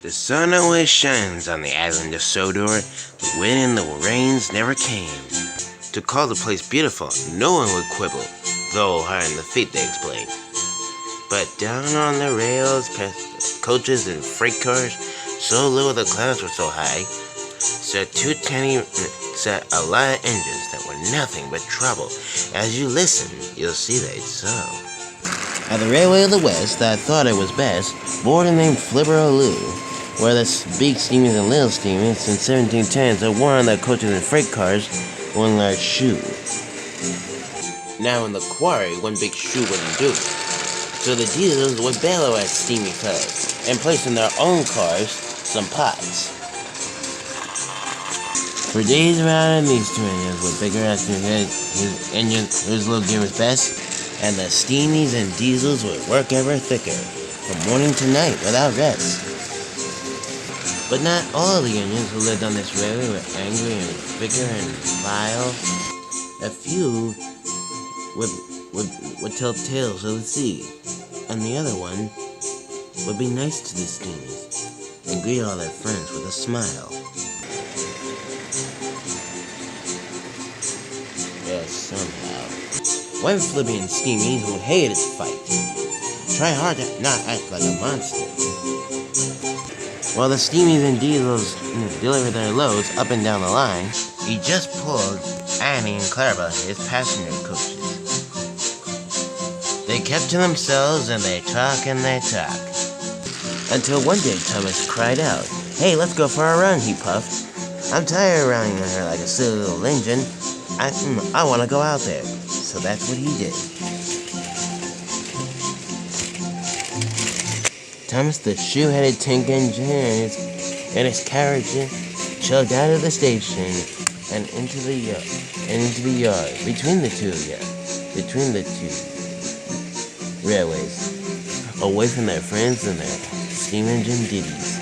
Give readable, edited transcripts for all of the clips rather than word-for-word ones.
The sun always shines on the island of Sodor. The wind and the rains never came. To call the place beautiful, no one would quibble, though high in the feet they explained. But down on the rails, past the coaches and freight cars, so low the clouds were so high, sat a lot of engines that were nothing but trouble. As you listen, you'll see that it's so. At the Railway of the West, I thought it was best, board named Fibber, where the big steamers and little steamers since 1710s that wore on the coaches and freight cars one large shoe. Now in the quarry, one big shoe wouldn't do. So the diesels would bellow at steamy cars and place in their own cars some pots. For days around, these two engines were bigger as his little gear was best, and the steamies and diesels would work ever thicker, from morning to night without rest. But not all the engines who lived on this railway were angry and bicker and vile. A few would tell tales of the sea, and the other one would be nice to the steamies and greet all their friends with a smile. Yes, somehow. One Philippian steamy who hated to fight. Try hard to not act like a monster. While the steamies and diesels delivered their loads up and down the line, he just pulled Annie and Clarabelle, his passenger coaches. They kept to themselves and they talk and they talk. Until one day Thomas cried out, "Hey, let's go for a run," he puffed. "I'm tired of running on her like a silly little engine. I want to go out there." So that's what he did. Thomas the shoe-headed tank engineer and his carriage chugged out of the station and into the yard between the two railways, away from their friends and their steam engine ditties.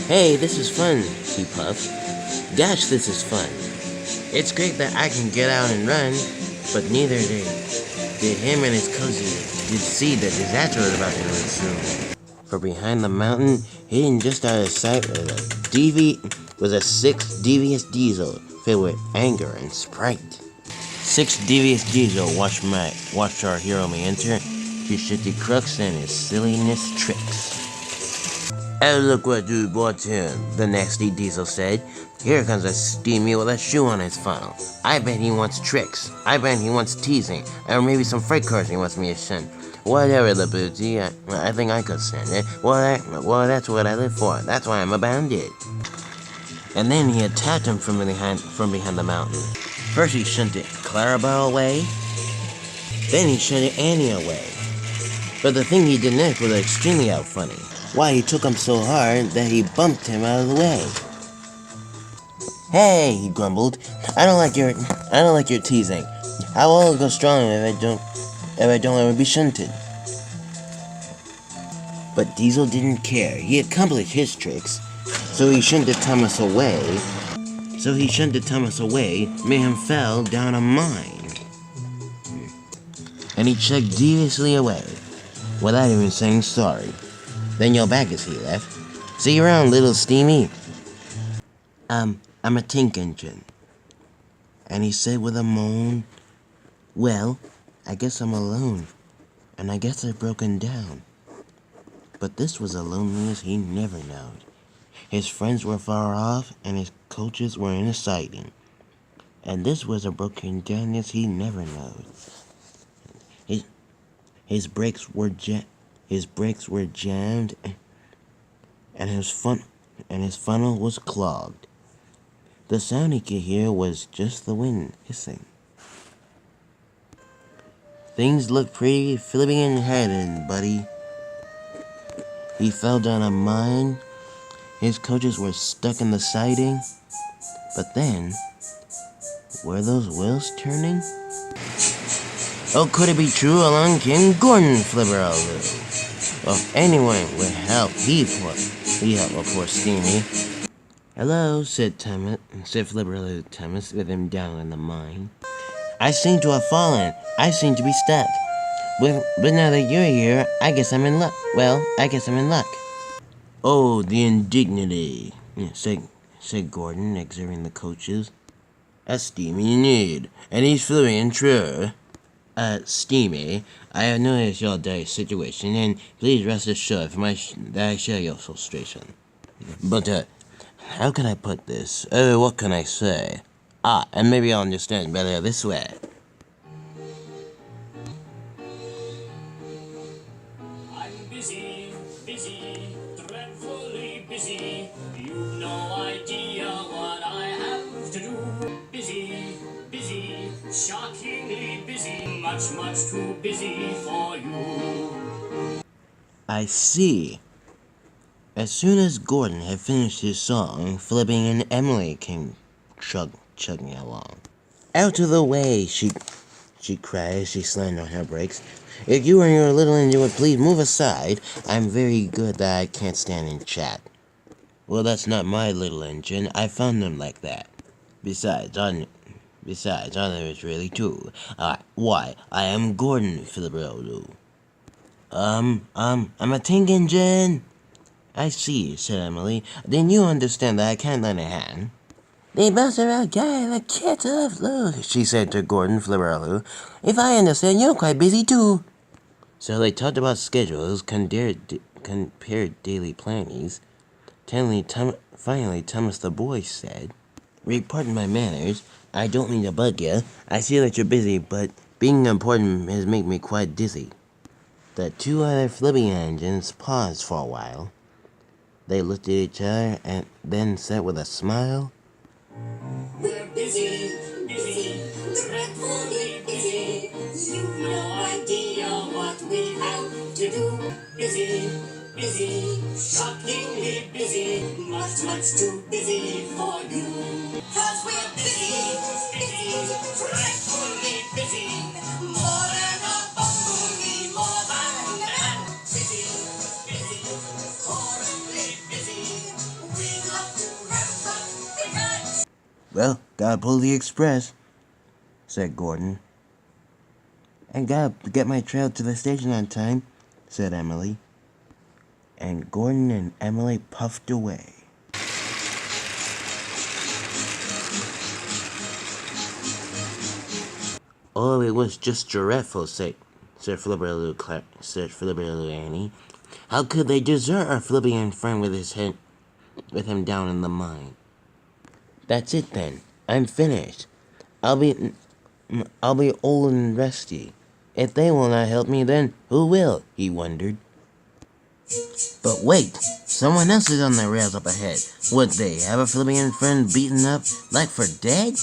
"Hey, this is fun," he puffed. "Gosh, this is fun. It's great that I can get out and run," but neither did him and his cousin see the disaster was about to ensue. For behind the mountain, hidden just out of sight, was a 6 devious diesel filled with anger and spite. 6 devious diesel watched our hero me enter his shifty crooks and his silliness tricks. "Oh, look what you brought here," the nasty diesel said. "Here comes a steamy with a shoe on his funnel. I bet he wants tricks. I bet he wants teasing. Or maybe some freight cars he wants me to send. Whatever the booty, I think I could send it. Well, that's what I live for. That's why I'm a bandit." And then he attacked him from behind the mountain. First he shunted Clarabelle away. Then he shunted Annie away. But the thing he did next was extremely out funny. Why, he took him so hard that he bumped him out of the way. "Hey," he grumbled, I don't like your teasing. I will go strong if I don't ever be shunted." But Diesel didn't care. He accomplished his tricks, so he shunted Thomas away. Made him fell down a mine. And he chugged deviously away, without even saying sorry. Then yelled back as he left, "See you around, little steamy." I'm a tank engine." And he said with a moan, "Well, I guess I'm alone, and I guess I've broken down." But this was a loneliness he never known. His friends were far off, and his coaches were in a siding. And this was a broken downness he never known. His brakes were jammed, and his funnel was clogged. The sound he could hear was just the wind hissing. Things looked pretty Philippian-headed, buddy. He fell down a mine. His coaches were stuck in the siding. But then, were those wheels turning? Oh, could it be true? Along came Gordon Fibber. Well, if anyone would help, he'd help a poor steamy. "Hello," said Fibber to Thomas with him down in the mine. "I seem to have fallen. I seem to be stuck. But now that you're here, I guess I'm in luck. Well, I guess I'm in luck. Oh, the indignity, said Gordon, examining the coaches. A steamy need, and he's fluent, true. Steamy, I have noticed your dire situation, and please rest assured that I share your frustration. But, how can I put this? Oh, what can I say? And maybe I'll understand better this way. I'm busy, dreadfully busy. You've no idea what I have to do. Busy, shockingly busy. Much too busy for you. I see. As soon as Gordon had finished his song, Flipping and Emily came chugging along. Out of the way, she cried as she slammed on her brakes. If you and your little engine would please move aside, I'm very good that I can't stand and chat. Well, that's not my little engine. I found them like that. Besides, others really too. Why, I am Gordon Philibert. I'm a tank engine. I see, said Emily. Then you understand that I can't lend a hand. They bounce around guy like cats off load, she said to Gordon Florello. If I understand, you're quite busy too. So they talked about schedules, compared daily plannings. Finally, Thomas the boy said, Pardon my manners. I don't mean to bug you. I see that you're busy, but being important has made me quite dizzy. The two other flipping engines paused for a while. They looked at each other and then said with a smile, We're busy, dreadfully busy. You've no idea what we have to do. Busy, shockingly busy. Much too busy for you. 'Cause we're busy, dreadfully busy. More than a bumblebee, more than a man. Busy, horribly busy. We'd love to have something nice. Well, gotta pull the express, said Gordon. And gotta get my trail to the station on time, said Emily. And Gordon and Emily puffed away. Oh, it was just dreadful, said Philibert Annie. How could they desert our Philippian friend with him down in the mine? That's it then. I'm finished. I'll be old and rusty. If they will not help me, then who will? He wondered. But wait, someone else is on the rails up ahead. Would they have a Philippian friend beaten up like for dead?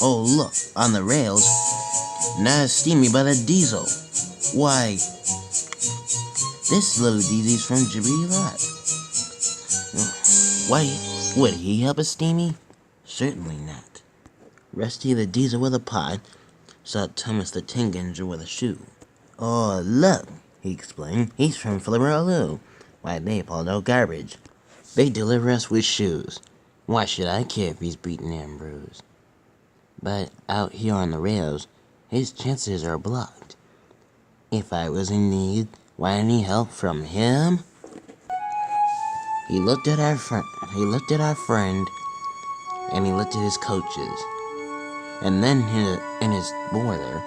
Oh look, on the rails, not as steamy but a diesel. Why, this little diesel's from Gibraltar. Why, would he help a steamy? Certainly not. Rusty the diesel with a pot saw Thomas the tank engine with a shoe. Oh, look, he explained. He's from Florello. Why, they pull no garbage. They deliver us with shoes. Why should I care if he's beaten and bruised? But out here on the rails, his chances are blocked. If I was in need, why any help from him? He looked at our friend, and he looked at his coaches. And then in his boiler,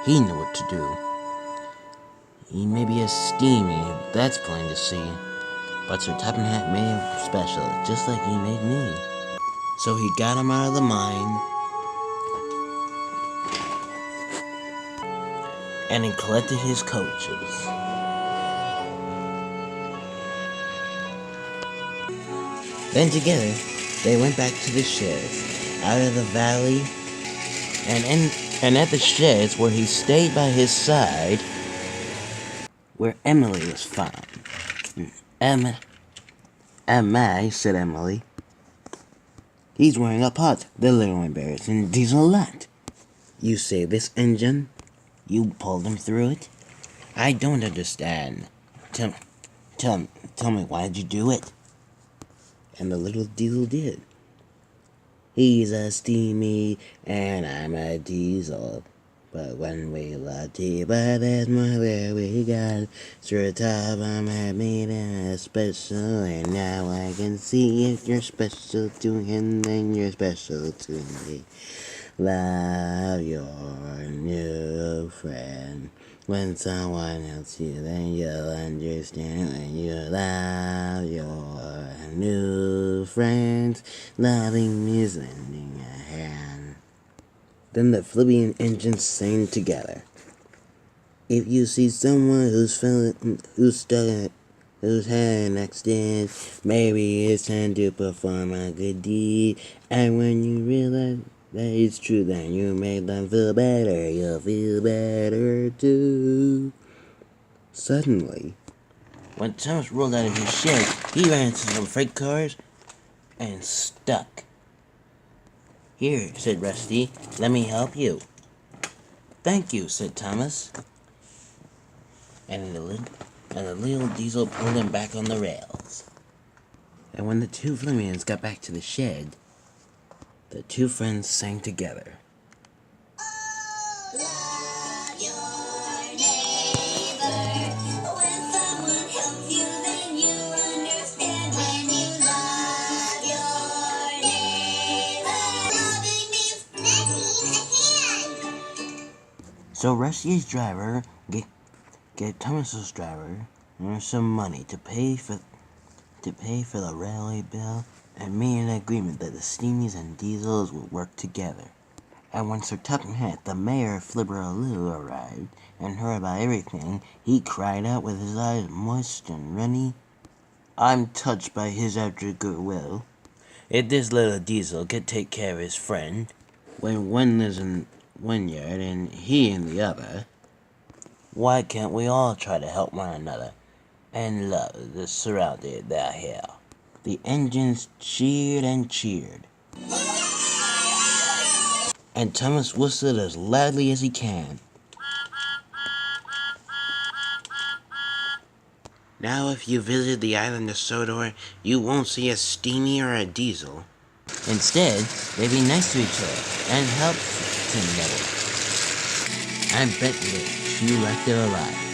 he knew what to do. He may be a steamy, that's plain to see. But Sir Topham Hatt made him special, just like he made me. So he got him out of the mine, and he collected his coaches. Then together, they went back to the shed, out of the valley, and at the sheds where he stayed by his side, where Emily was found. Emma, said Emily. He's wearing a pot, the little embarrassing diesel lot. You say this engine? You pulled him through it? I don't understand. Tell me, why did you do it? And the little diesel did. He's a steamy, and I'm a diesel. But when we love tea, but there's more where we got. Sure, top I'm happy and special, and now I can see if you're special to him, then you're special to me. Love your new friend. When someone helps you, then you'll understand. When you love your new friends, loving is lending a hand. Then the Philippian engines sang together. If you see someone who's stuck, who's had an accident, maybe it's time to perform a good deed. And when you realize that it's true, then you make them feel better. You'll feel better too. Suddenly, when Thomas rolled out of his shed, he ran into some freight cars and stuck. Here, said Rusty, let me help you. Thank you, said Thomas. And the little diesel pulled him back on the rails. And when the two Flemings got back to the shed, the two friends sang together. Love your neighbor. When someone helps you, then you understand. When you love your neighbor, loving means lending a hand. So Rusty's driver gave Thomas's driver some money to pay for the railway bill, and made an agreement that the steamies and diesels would work together. And when Sir Topham Hatt, the mayor of Flibberaloo, arrived and heard about everything, he cried out with his eyes moist and runny, "I'm touched by his extra goodwill. If this little diesel could take care of his friend, when one lives in one yard and he in the other, why can't we all try to help one another and love the surrounded they're here?" The engines cheered and cheered, and Thomas whistled as loudly as he can. Now if you visit the island of Sodor, you won't see a steamy or a diesel. Instead, they be nice to each other and help together. I bet that you left it alive.